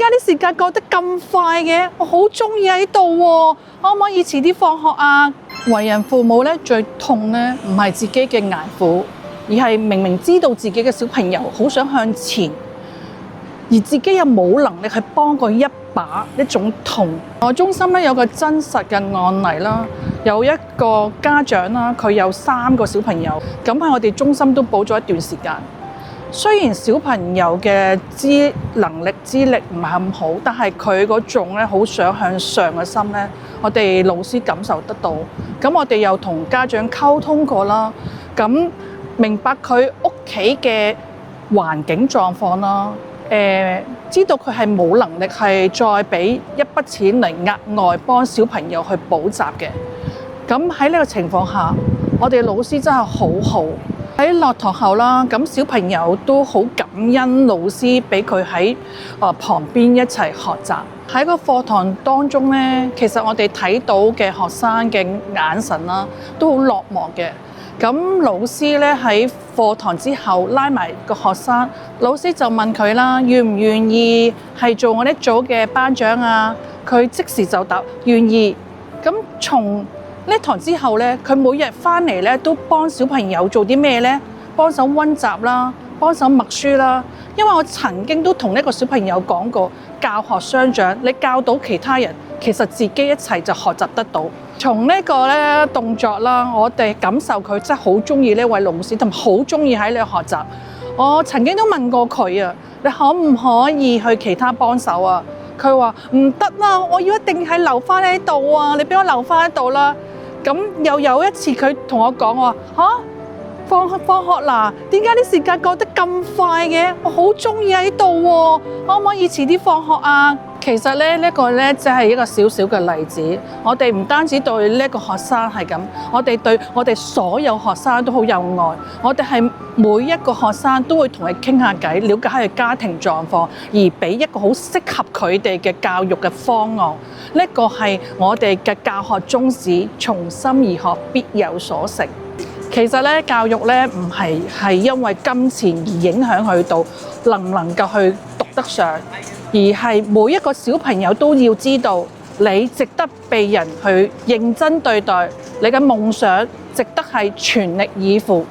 啲時間過得咁快嘅？我好中意喺度喎，可唔可以遲啲放學啊？為人父母咧，最痛咧唔係自己嘅捱苦，而係明明知道自己嘅小朋友好想向前，而自己又冇能力去幫佢一把，呢種痛。我中心咧有個真實嘅案例啦，有一個家長啦，佢有3個小朋友，咁喺我哋中心都補咗一段時間。雖然小朋友嘅能力資歷唔係咁好，但係佢嗰種咧好想向上嘅心咧，我哋老師感受得到。咁我哋又同家長溝通過啦，咁明白佢屋企嘅環境狀況啦。知道佢係冇能力係再俾一筆錢嚟額外幫小朋友去補習嘅。咁喺呢個情況下，我哋老師真係好好。喺落堂後啦，咁小朋友都好感恩老師俾佢喺旁邊一齊學習。喺個課堂當中咧，其實我哋睇到嘅學生嘅眼神啦，都好落寞嘅。咁老師咧喺課堂之後拉埋個學生，老師就問佢啦，願唔願意係做我呢組嘅班長啊？佢即時就答願意。咁從呢堂之後咧，佢每日翻嚟咧都幫小朋友做啲咩咧？幫手溫習啦，幫手默書啦。因為我曾經都同呢個小朋友講過，教學相長，你教到其他人，其實自己一齊就學習得到。從呢個咧動作啦，我哋感受佢真係好中意呢位老師，同埋好中意喺呢度學習。我曾經都問過佢啊，你可唔可以去其他幫手啊？佢話唔得啦，我要一定係留翻喺度啊！你俾我留翻喺度啦。咁又有一次佢同我講話放學啦，點解啲時間過得咁快嘅？我好中意喺度喎，可唔可以遲啲放學啊？其實咧呢個咧只係一個小小嘅例子。我哋唔單止對呢個學生係咁，我哋對我哋所有學生都好有愛。我哋係每一個學生都會同佢傾下偈，了解下佢家庭狀況，而俾一個好適合佢哋嘅教育嘅方案。呢個係我哋嘅教學宗旨，從心而學，必有所成。其實咧，教育咧唔係因為金錢而影響佢到能唔能夠去讀得上，而係每一個小朋友都要知道，你值得被人去認真對待，你嘅夢想值得係全力以赴。